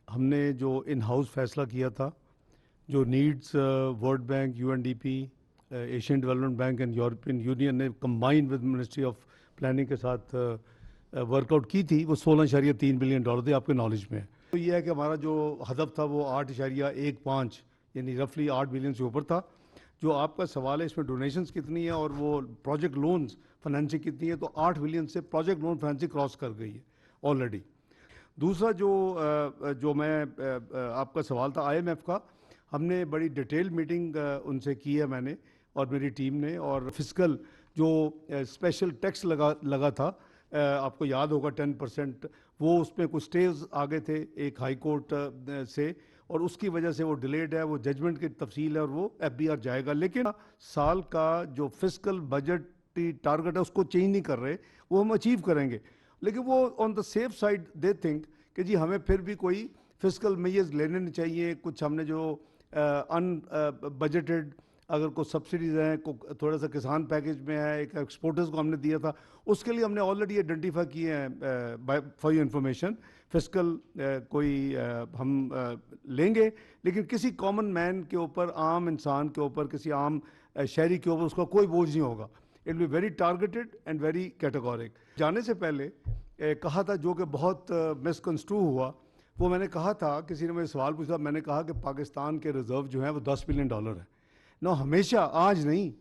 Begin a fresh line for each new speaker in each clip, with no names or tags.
ہم نے جو ان ہاؤس فیصلہ کیا تھا جو needs World Bank U N D P Asian Development Bank and European Union نے combine with Ministry of Planning کے ساتھ ورک آؤٹ کی تھی وہ 16.3 بلین ڈالر تھے آپ کے نالج میں ہے. تو یہ ہے کہ ہمارا جو ہدف تھا وہ 8.15 یعنی رفلی 8 بلین سے اوپر تھا. جو آپ کا سوال ہے اس میں ڈونیشنز کتنی ہیں اور وہ پروجیکٹ لونز فنانسنگ کتنی ہے تو 8 بلین سے پروجیکٹ لون فنانسنگ کراس کر گئی ہے آلریڈی. دوسرا جو میں آپ کا سوال تھا آئی ایم ایف کا, ہم نے بڑی ڈیٹیل میٹنگ ان سے کی ہے میں نے اور میری ٹیم نے. اور فسکل جو اسپیشل ٹیکس لگا تھا آپ کو یاد ہوگا 10%, وہ اس میں کچھ سٹیز آگے تھے ایک ہائی کورٹ سے اور اس کی وجہ سے وہ ڈیلیڈ ہے. وہ ججمنٹ کی تفصیل ہے اور وہ ایف بی آر جائے گا. لیکن سال کا جو فسکل بجٹ ٹارگٹ ہے اس کو چینج نہیں کر رہے, وہ ہم اچیو کریں گے. لیکن وہ آن دا سیف سائڈ دے تھنک کہ جی ہمیں پھر بھی کوئی فسکل میجرز لینے نہیں چاہیے. کچھ ہم نے جو ان بجٹڈ اگر کوئی سبسڈیز ہیں, تھوڑا سا کسان پیکج میں ہے, ایک ایکسپورٹرز کو ہم نے دیا تھا, اس کے لیے ہم نے آلریڈی آئیڈینٹیفائی کیے ہیں فار یور انفارمیشن. فسکل کوئی ہم لیں گے لیکن کسی کامن مین کے اوپر, عام انسان کے اوپر, کسی عام شہری کے اوپر اس کا کوئی بوجھ نہیں ہوگا. It will be very targeted and very categoric. جانے سے پہلے کہا تھا جو کہ بہت مسکنسٹرو ہوا, وہ میں نے کہا تھا, کسی نے مجھے سوال پوچھا, میں نے کہا کہ پاکستان کے ریزرو جو ہیں وہ 10 بلین ڈالر ہیں. نو ہمیشہ, آج نہیں,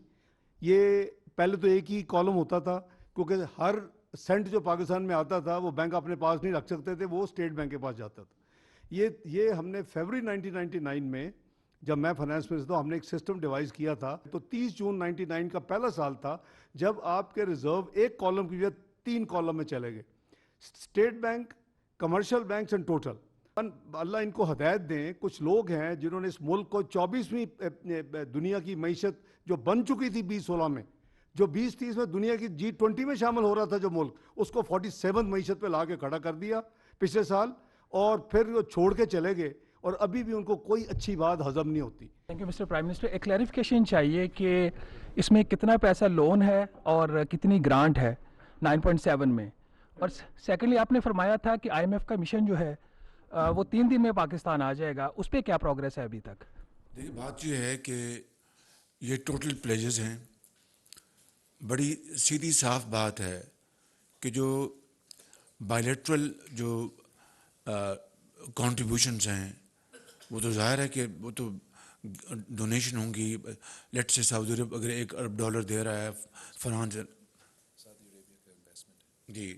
یہ پہلے تو ایک ہی کالم ہوتا تھا کیونکہ ہر سینٹ جو پاکستان میں آتا تھا وہ بینک اپنے پاس نہیں رکھ سکتے تھے, وہ اسٹیٹ بینک کے پاس جاتا تھا. یہ ہم نے فیبرری 1999 میں جب میں فائنانس منسٹر تھا ہم نے ایک سسٹم ڈیوائز کیا تھا. تو 30 جون 99 کا پہلا سال تھا جب آپ کے ریزرو ایک کالم کی بجائے 3 کالم میں چلے گئے. State Bank, commercial banks and total. Allah ان کو ہدایت دیں, کچھ لوگ ہیں جنہوں نے اس ملک کو 24ویں دنیا کی معیشت جو بن چکی تھی 2016 میں, جو 2030 میں دنیا کی G20 میں شامل ہو رہا تھا جو ملک, اس کو 47 معیشت پہ لا کے کھڑا کر دیا پچھلے سال, اور پھر وہ چھوڑ کے چلے گئے اور ابھی بھی ان کو کوئی اچھی بات ہضم نہیں ہوتی.
Thank you mister prime minister. ایک کلیریفیکیشن چاہیے کہ اس میں کتنا پیسہ لون ہے اور کتنی گرانٹ ہے 9.7 میں, اور سیکنڈلی آپ نے فرمایا تھا کہ آئی ایم ایف کا مشن جو ہے وہ 3 دن میں پاکستان آ جائے گا, اس پہ کیا پروگریس ہے ابھی تک؟
دیکھیے بات یہ ہے کہ یہ ٹوٹل پلیجز ہیں. بڑی سیدھی صاف بات ہے کہ جو بائیلیٹرل جو کانٹریبیوشنز ہیں وہ تو ظاہر ہے کہ وہ تو ڈونیشن ہوں گی. لیٹ سے سعودی عرب اگر $1 ارب دے رہا ہے فرحان سے, جی,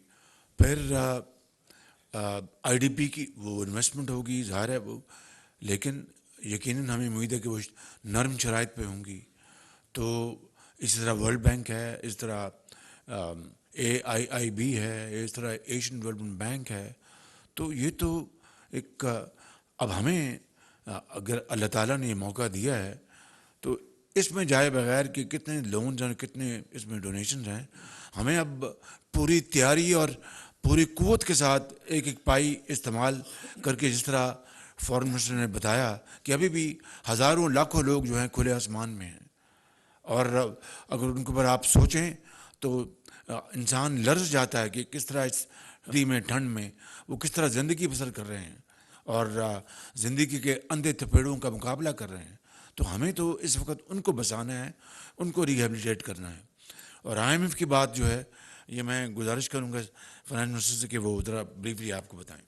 پھر آئی ڈی پی کی وہ انویسٹمنٹ ہوگی, ظاہر ہے وہ, لیکن یقیناً ہمیں امید ہے کہ وہ نرم شرائط پہ ہوں گی. تو اسی طرح ورلڈ بینک ہے, اس طرح AIIB ہے, اس طرح ایشین ڈیولپمنٹ بینک ہے. تو یہ تو ایک اب ہمیں اگر اللہ تعالیٰ نے یہ موقع دیا ہے تو اس میں جائے بغیر کہ کتنے لونز ہیں, کتنے اس میں ڈونیشنز ہیں, ہمیں اب پوری تیاری اور پوری قوت کے ساتھ ایک ایک پائی استعمال کر کے, جس طرح فارن منسٹر نے بتایا کہ ابھی بھی ہزاروں لاکھوں لوگ جو ہیں کھلے آسمان میں ہیں, اور اگر ان کے اوپر آپ سوچیں تو انسان لرز جاتا ہے کہ کس طرح اس سردی میں, ٹھنڈ میں وہ کس طرح زندگی بسر کر رہے ہیں اور زندگی کے اندھے تھپیڑوں کا مقابلہ کر رہے ہیں. تو ہمیں تو اس وقت ان کو بچانا ہے, ان کو ریہیبلیٹیٹ کرنا ہے. اور آئی ایم ایف کی بات جو ہے یہ میں گزارش کروں گا فائنانس منسٹر سے کہ وہ ذرا بریفلی آپ کو بتائیں.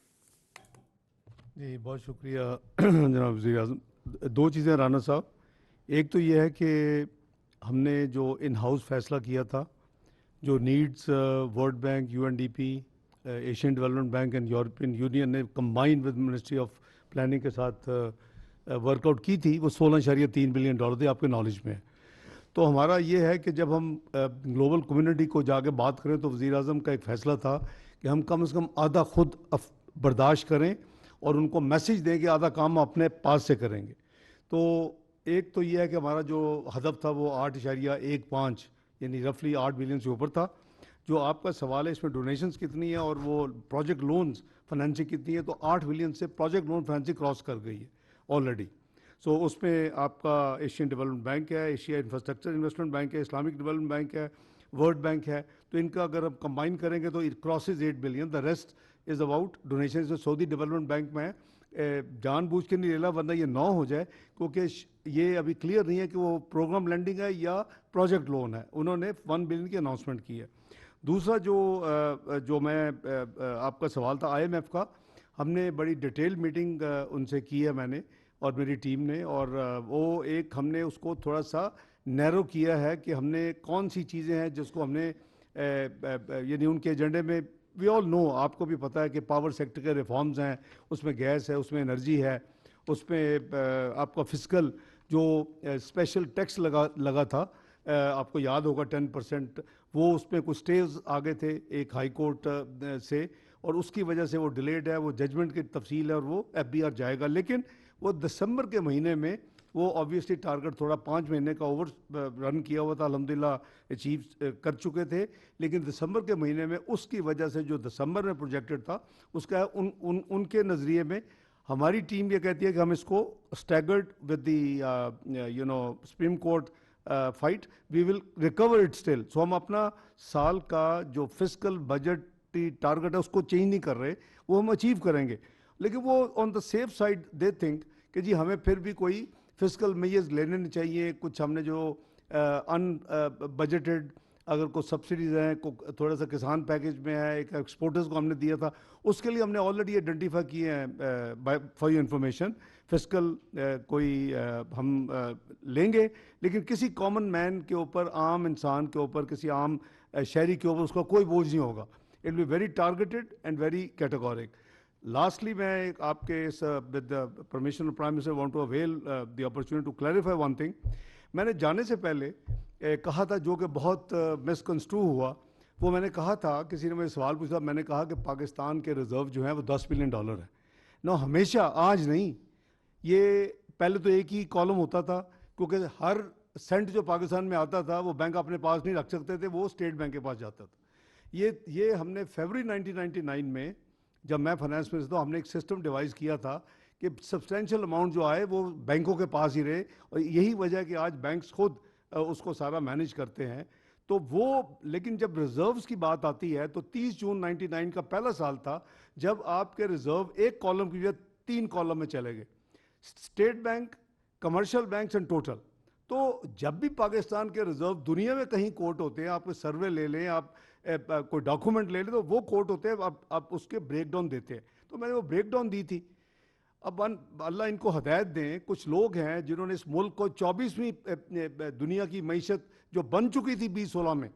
جی بہت شکریہ جناب وزیر اعظم. 2 چیزیں رانا صاحب. ایک تو یہ ہے کہ ہم نے جو ان ہاؤس فیصلہ کیا تھا جو needs World Bank U N D P Asian Development Bank and European Union نے combine with Ministry of Planning کے ساتھ ورک آؤٹ کی تھی, وہ 16.3 بلین ڈالر تھے آپ کے نالج میں ہے. تو ہمارا یہ ہے کہ جب ہم گلوبل کمیونٹی کو جا کے بات کریں تو وزیر اعظم کا ایک فیصلہ تھا کہ ہم کم از کم آدھا خود برداشت کریں اور ان کو میسیج دیں کہ آدھا کام اپنے پاس سے کریں گے. تو ایک تو یہ ہے کہ ہمارا جو ہدف تھا وہ 8.15 یعنی رفلی 8 بلین سے اوپر تھا. جو آپ کا سوال ہے اس میں ڈونیشنز کتنی ہیں اور وہ پروجیکٹ لونز فنانسنگ کتنی ہے, تو 8 بلین سے پروجیکٹ لون فنانسنگ کراس کر گئی ہے آلریڈی. سو اس میں آپ کا ایشین ڈیولپمنٹ بینک ہے, ایشیا انفراسٹرکچر انویسٹمنٹ بینک ہے, اسلامک ڈیولپمنٹ بینک ہے, ورلڈ بینک ہے. تو ان کا اگر ہم کمبائن کریں گے تو it crosses 8 billion. The rest is about donation. Saudi development bank میں ہے, جان بوجھ کے نہیں لے رہا ورنہ یہ 9 ہو جائے, کیونکہ یہ ابھی کلیئر نہیں ہے کہ وہ پروگرام لینڈنگ ہے یا پروجیکٹ لون ہے. انہوں نے 1 بلین کی اناؤنسمنٹ کی ہے. دوسرا جو میں آپ کا سوال تھا آئی ایم ایف کا, ہم نے بڑی ڈیٹیل میٹنگ ان سے کی ہے میں نے اور میری ٹیم نے, اور وہ ایک ہم نے اس کو تھوڑا سا نیرو کیا ہے کہ ہم نے کون سی چیزیں ہیں جس کو ہم نے یعنی ان کے ایجنڈے میں, وی آل نو, آپ کو بھی پتہ ہے کہ پاور سیکٹر کے ریفارمز ہیں, اس میں گیس ہے, اس میں انرجی ہے, اس میں آپ کا فسکل جو اسپیشل ٹیکس لگا تھا, آپ کو یاد ہوگا 10%, وہ اس میں کچھ سٹیز آگے تھے ایک ہائی کورٹ سے, اور اس کی وجہ سے وہ ڈیلیڈ ہے, وہ ججمنٹ کی تفصیل ہے اور وہ ایف بی آر جائے گا. لیکن وہ دسمبر کے مہینے میں وہ آبویسلی ٹارگٹ تھوڑا 5 مہینے کا اوور رن کیا ہوا تھا, الحمدللہ اچیو کر چکے تھے, لیکن دسمبر کے مہینے میں اس کی وجہ سے جو دسمبر میں پروجیکٹڈ تھا اس کا ان کے نظریے میں, ہماری ٹیم یہ کہتی ہے کہ ہم اس کو staggered with the Supreme Court fight, we will recover it still. So ہم اپنا سال کا جو فسکل بجٹ ٹارگٹ ہے اس کو چینج نہیں کر رہے, وہ ہم اچیو کریں گے. لیکن وہ آن دا سیف سائڈ دے تھنک کہ جی ہمیں پھر بھی کوئی فسکل میجرز لینے نہیں چاہیے. کچھ ہم نے جو ان بجٹڈ اگر کوئی سبسڈیز ہیں, تھوڑا سا کسان پیکج میں ہے, ایک ایکسپورٹرز کو ہم نے دیا تھا, اس کے لیے ہم نے آلریڈی آئیڈینٹیفائی کیے ہیں فار یور انفارمیشن. فسکل کوئی ہم لیں گے, لیکن کسی کامن مین کے اوپر, عام انسان کے اوپر, کسی عام شہری کے اوپر اس کا کوئی بوجھ نہیں ہوگا. It will be very targeted and very categoric. Lastly میں آپ کے with permission of prime minister want to avail the opportunity to clarify one thing. میں نے جانے سے پہلے کہا تھا, جو کہ بہت مسکنسٹرو ہوا, وہ میں نے کہا تھا, کسی نے مجھے سوال پوچھا, میں نے کہا کہ پاکستان کے ریزرو جو ہیں وہ $10 بلین ہیں. نو, ہمیشہ, آج نہیں, یہ پہلے تو ایک ہی کالم ہوتا تھا, کیونکہ ہر سینٹ جو پاکستان میں آتا تھا وہ بینک اپنے پاس نہیں رکھ سکتے تھے, وہ اسٹیٹ بینک کے پاس جاتا تھا. یہ ہم نے فیبرری 1999 میں جب میں فائنانس منسٹر تھا, ہم نے ایک سسٹم ڈیوائز کیا تھا کہ سبسٹینشیل اماؤنٹ جو آئے وہ بینکوں کے پاس ہی رہے, اور یہی وجہ ہے کہ آج بینکس خود اس کو سارا مینیج کرتے ہیں. تو وہ, لیکن جب ریزروز کی بات آتی ہے تو 30 جون 1999 کا پہلا سال تھا جب آپ کے ریزرو ایک کالم کی وجہ 3 کالم میں چلے گئے, State Bank, commercial banks and total. تو جب بھی پاکستان کے ریزرو دنیا میں کہیں کوٹ ہوتے ہیں, آپ کو سروے لے لیں, آپ کوئی ڈاکومنٹ لے لیں, تو وہ کوٹ ہوتے ہیں, آپ اس کے بریک ڈاؤن دیتے ہیں. تو میں نے وہ بریک ڈاؤن دی تھی. اب اللہ ان کو ہدایت دیں, کچھ لوگ ہیں جنہوں نے اس ملک کو 24ویں دنیا کی معیشت جو بن چکی تھی 2016 میں,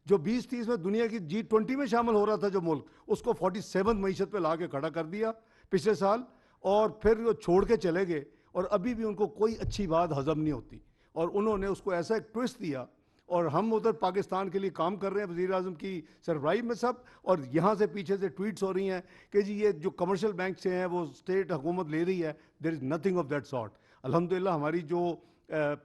جو 2030 میں دنیا کی G20 میں شامل ہو رہا تھا جو ملک, اس کو 47 معیشت پہ لا کے کھڑا کر دیا پچھلے سال, اور پھر وہ چھوڑ کے چلے گئے, اور ابھی بھی ان کو کوئی اچھی بات ہضم نہیں ہوتی, اور انہوں نے اس کو ایسا ایک ٹوسٹ دیا. اور ہم ادھر پاکستان کے لیے کام کر رہے ہیں, وزیر اعظم کی سربراہی میں سب, اور یہاں سے پیچھے سے ٹویٹس ہو رہی ہیں کہ جی یہ جو کمرشل بینک سے ہیں وہ اسٹیٹ حکومت لے رہی ہے. There is nothing of that sort. الحمدللہ ہماری جو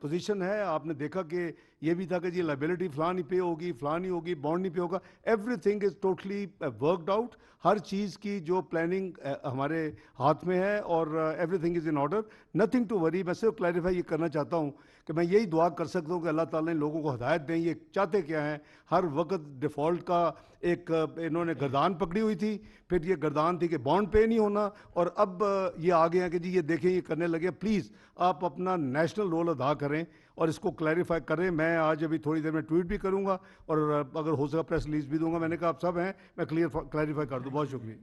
پوزیشن ہے, آپ نے دیکھا کہ یہ بھی تھا کہ جی لائبلٹی فلاں نہیں پے ہوگی, فلاں نہیں ہوگی, بانڈ نہیں پے ہوگا, everything is totally worked out. ہر چیز کی جو پلاننگ ہمارے ہاتھ میں ہے, اور everything is in order, nothing to worry. میں صرف کلیریفائی یہ کرنا چاہتا ہوں کہ میں یہی دعا کر سکتا ہوں کہ اللہ تعالیٰ نے لوگوں کو ہدایت دیں, یہ چاہتے کیا ہیں. ہر وقت ڈیفالٹ کا ایک انہوں نے گردان پکڑی ہوئی تھی, پھر یہ گردان تھی کہ بانڈ پے نہیں ہونا, اور اب یہ آگے ہیں کہ جی یہ دیکھیں یہ کرنے لگے. پلیز آپ اپنا نیشنل رول ادا کریں اور اس کو کلیریفائی کریں. میں آج ابھی تھوڑی دیر میں ٹویٹ بھی کروں گا, اور اگر ہو سکا پریس ریلیز بھی دوں گا. میں نے کہا آپ سب ہیں, میں کلیریفائی کر دوں. بہت شکریہ.